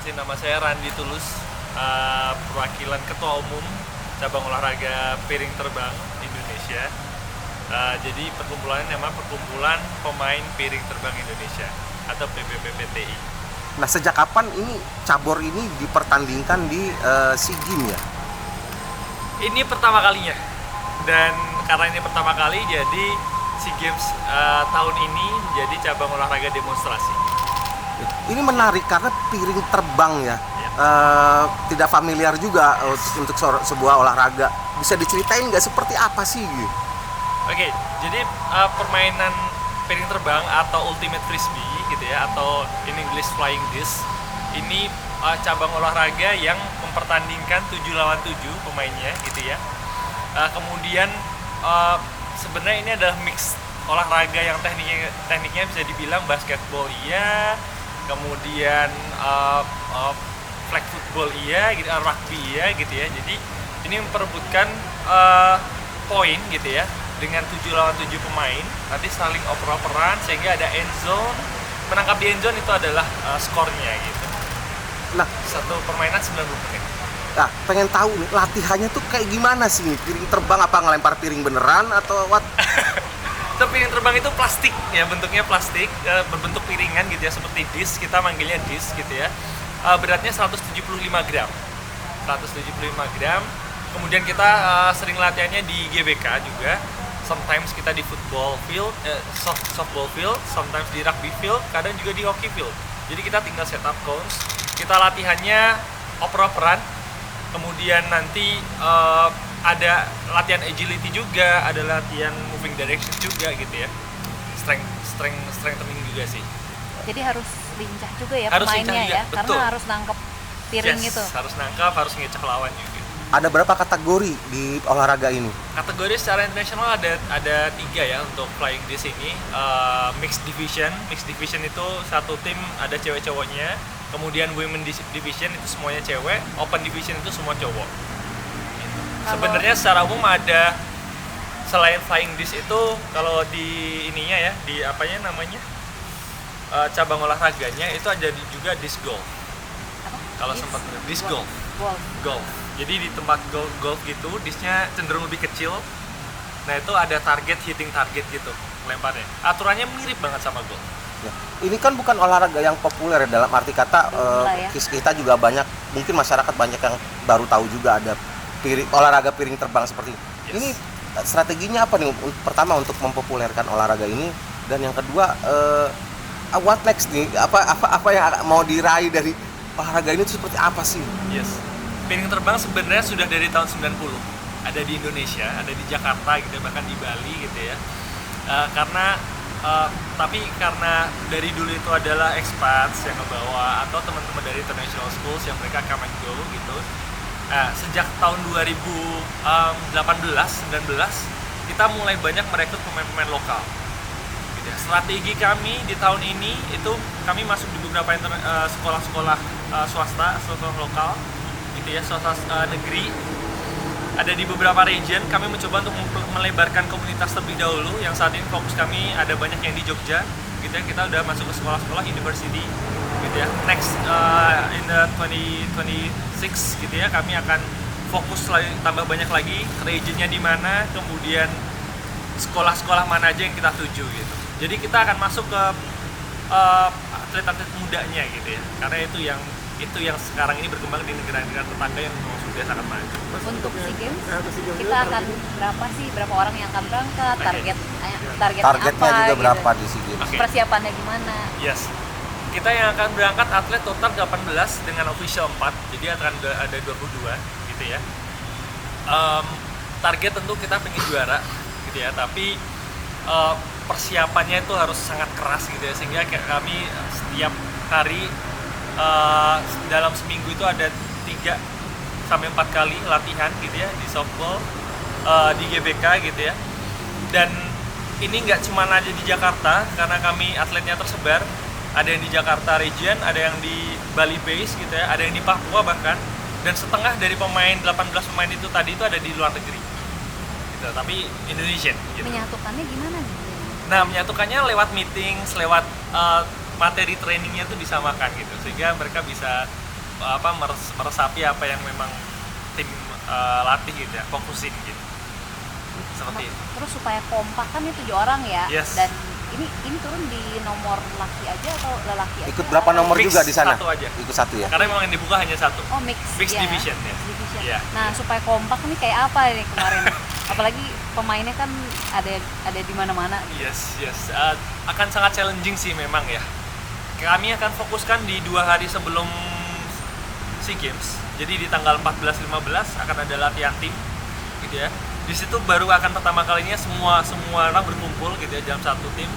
perkenalkan nama saya Randi Tulus, perwakilan Ketua Umum Cabang Olahraga Piring Terbang Indonesia. Jadi perkumpulannya nama Perkumpulan Pemain Piring Terbang Indonesia atau PPPPTI. Nah, sejak kapan ini cabur ini dipertandingkan di SEA Games ya? Ini pertama kalinya, dan karena ini pertama kali jadi SEA Games tahun ini jadi cabang olahraga demonstrasi. Ini menarik karena piring terbang ya. Tidak familiar juga untuk sebuah olahraga. Bisa diceritain nggak seperti apa sih? Oke, jadi permainan piring terbang atau ultimate frisbee gitu ya, atau in English flying disc, ini cabang olahraga yang mempertandingkan 7 lawan 7 pemainnya gitu ya. Kemudian sebenarnya ini adalah mix olahraga yang tekniknya bisa dibilang basketball iya, kemudian flag football iya, gitu, rugby iya gitu ya. Jadi ini memperebutkan poin gitu ya dengan 7 lawan 7 pemain, nanti saling oper-operan sehingga ada end zone. Menangkap di end zone itu adalah skornya gitu. Nah, satu permainan 90 menit. Nah, pengen tahu nih latihannya tuh kayak gimana sih? Piring terbang apa ngelempar piring beneran atau what? Piring terbang itu plastik ya, bentuknya plastik, berbentuk piringan gitu ya, seperti disk, kita manggilnya disk gitu ya. Beratnya 175 gram. 175 gram. Kemudian kita sering latihannya di GBK juga. Sometimes kita di football field, softball field, sometimes di rugby field, kadang juga di hockey field. Jadi kita tinggal setup cones, kita latihannya oper-operan, kemudian nanti ada latihan agility juga, ada latihan moving direction juga gitu ya. Strengthening juga sih. Jadi harus lincah juga ya harus pemainnya juga, ya, betul. karena harus nangkep piring itu. Harus nangkap, harus ngecek lawan juga. Ada berapa kategori di olahraga ini? Kategori secara internasional ada 3 ya untuk flying disc ini. Mixed division itu satu tim ada cewek cowoknya, kemudian women division itu semuanya cewek, open division itu semua cowok. Sebenarnya secara umum ada, selain flying disc itu, kalau di ininya ya, di apanya namanya, cabang olahraganya itu ada juga disc golf. Kalau sempat disc golf. Jadi di tempat golf gitu, discnya cenderung lebih kecil. Nah itu ada hitting target gitu lemparnya. Aturannya mirip banget sama golf. Ya. Ini kan bukan olahraga yang populer ya, dalam arti kata ya. kita juga banyak, mungkin masyarakat banyak yang baru tahu juga ada olahraga piring terbang seperti ini. Yes. Ini strateginya apa nih? Pertama untuk mempopulerkan olahraga ini, dan yang kedua what next nih? Apa yang mau diraih dari olahraga ini itu seperti apa sih? Yes. Piring terbang sebenarnya sudah dari tahun 90. Ada di Indonesia, ada di Jakarta gitu, bahkan di Bali gitu ya. Tapi karena dari dulu itu adalah expats yang ngebawa atau teman-teman dari international schools yang mereka come and go gitu. Sejak tahun 2018-19 kita mulai banyak merekrut pemain-pemain lokal. Gitu ya. Strategi kami di tahun ini itu kami masuk di beberapa sekolah-sekolah swasta, sekolah lokal gitu ya, swasta negeri. Ada di beberapa region, kami mencoba untuk melebarkan komunitas terlebih dahulu. Yang saat ini fokus kami ada banyak yang di Jogja gitu ya, kita udah masuk ke sekolah-sekolah university gitu ya. Next in the 2026 gitu ya, kami akan fokus tambah banyak lagi regionnya di mana, kemudian sekolah-sekolah mana aja yang kita tuju gitu. Jadi kita akan masuk ke atlet-atlet mudanya gitu ya, karena itu yang sekarang ini berkembang di negara-negara tetangga yang sudah sangat maju. Untuk SEA Games kita akan berapa orang yang akan berangkat, targetnya Targetnya apa juga gitu. berapa di SEA Games? Okay. Persiapannya gimana? Yes. Kita yang akan berangkat atlet total 18 dengan official 4, jadi akan ada 22 gitu ya. Target tentu kita pengen juara gitu ya, tapi persiapannya itu harus sangat keras gitu ya, sehingga kami setiap hari dalam seminggu itu ada 3-4 kali latihan gitu ya, di softball, di GBK gitu ya. Dan ini nggak cuma aja di Jakarta, karena kami atletnya tersebar. Ada yang di Jakarta region, ada yang di Bali base gitu ya, ada yang di Papua bahkan. Dan setengah dari 18 pemain itu tadi itu ada di luar negeri gitu, tapi Indonesian gitu. Menyatukannya gimana nih? Nah, menyatukannya lewat meetings, lewat materi trainingnya itu disamakan gitu, sehingga mereka bisa meresapi apa yang memang tim latih gitu ya, fokusin gitu. Seperti itu. Terus supaya kompak kan ini 7 orang ya. Yes. Dan ini turun di nomor laki aja atau lelaki aja? Ikut berapa nomor Mix juga di sana? satu aja. Ikut satu ya. Karena memang yang dibuka hanya satu. Oh, mix ya. division ya. Division. Iya. Nah, supaya kompak ini kayak apa ini kemarin? Apalagi pemainnya kan ada di mana-mana. Yes. Akan sangat challenging sih memang ya. Kami akan fokuskan di 2 hari sebelum SEA Games. Jadi di tanggal 14-15 akan ada latihan tim gitu ya. Di situ baru akan pertama kalinya semua orang berkumpul gitu ya dalam satu tim.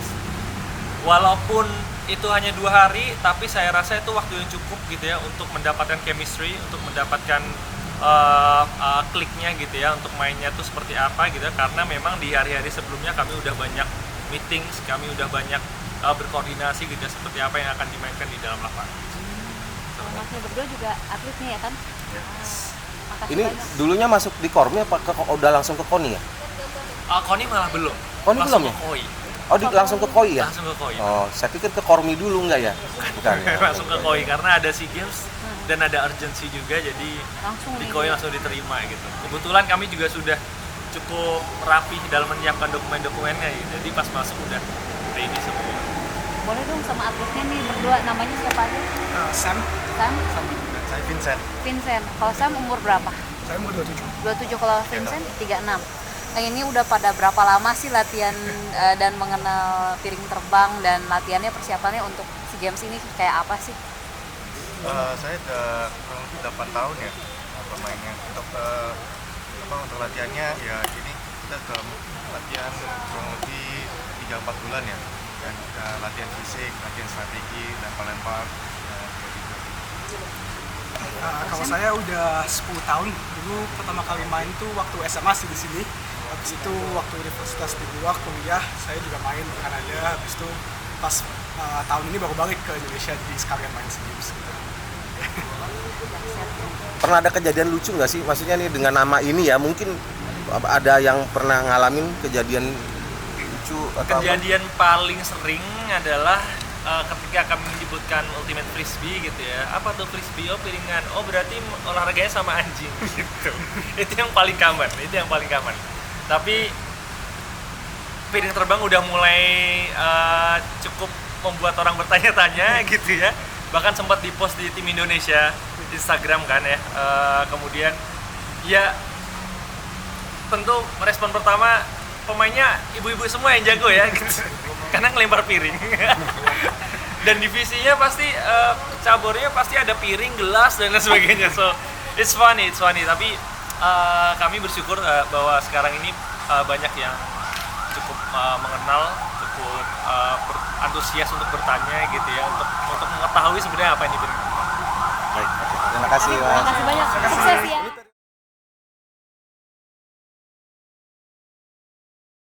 Walaupun itu hanya 2 hari, tapi saya rasa itu waktu yang cukup gitu ya untuk mendapatkan chemistry, untuk mendapatkan kliknya gitu ya, untuk mainnya tuh seperti apa gitu ya. Karena memang di hari-hari sebelumnya kami udah banyak meetings, kami udah banyak berkoordinasi gitu ya, seperti apa yang akan dimainkan di dalam lapangan. Masnya berdua juga atletnya ya kan? Makasih Ini banyak. dulunya masuk di Kormi apa udah langsung ke KONI ya? Koni malah belum. Koni Langsung belum ke ya? Koi. Oh, langsung ke KOI ya? Langsung ke Koi. Oh, saya pikir ke Kormi dulu enggak ya? Bukan ya. Langsung ke Koi karena ada SEA Games dan ada urgency juga, jadi Langsung di nih. Koi langsung diterima gitu. Kebetulan kami juga sudah cukup rapi dalam menyiapkan dokumen-dokumennya gitu. Jadi pas masuk udah ready semua. Boleh dong sama atletnya nih berdua, namanya siapa aja? Sam, Sam? dan saya Vincent. Vincent. Kalau Sam umur berapa? Saya umur 27. 27, kalau Vincent 36. Nah, ini udah pada berapa lama sih latihan dan mengenal piring terbang, dan latihannya persiapannya untuk SEA Games ini kayak apa sih? Saya udah kurang lebih 8 tahun ya pemainnya. Untuk latihannya ya ini kita ke latihan kurang lebih 3-4 bulan ya. Dan latihan fisik, latihan strategi, lempar-lempar. Kalau saya udah 10 tahun. Dulu pertama kali main tuh waktu SMA sih di sini. Habis itu waktu universitas di luar kuliah, saya juga main di Kanada. Habis itu pas tahun ini baru balik ke Indonesia di sekalian main SEA Games gitu. Pernah ada kejadian lucu nggak sih? Maksudnya nih dengan nama ini ya, mungkin ada yang pernah ngalamin kejadian lucu atau Kejadian paling sering adalah ketika kami menyebutkan Ultimate Frisbee gitu ya. Apa tuh Frisbee? Oh, piringan. Oh, berarti olahraganya sama anjing gitu. Itu yang paling common, Tapi piring terbang udah mulai cukup membuat orang bertanya-tanya gitu ya. Bahkan sempat dipost di tim Indonesia Instagram kan ya. Kemudian ya tentu respon pertama pemainnya ibu-ibu semua yang jago ya gitu. Karena ngelempar piring. Dan divisinya pasti cabornya pasti ada piring, gelas dan lain sebagainya. So it's funny. Tapi kami bersyukur bahwa sekarang ini banyak yang cukup mengenal, cukup antusias untuk bertanya gitu ya, untuk mengetahui sebenarnya apa yang diberikan. Baik, terima kasih Mas. Terima kasih banyak. Sukses ya.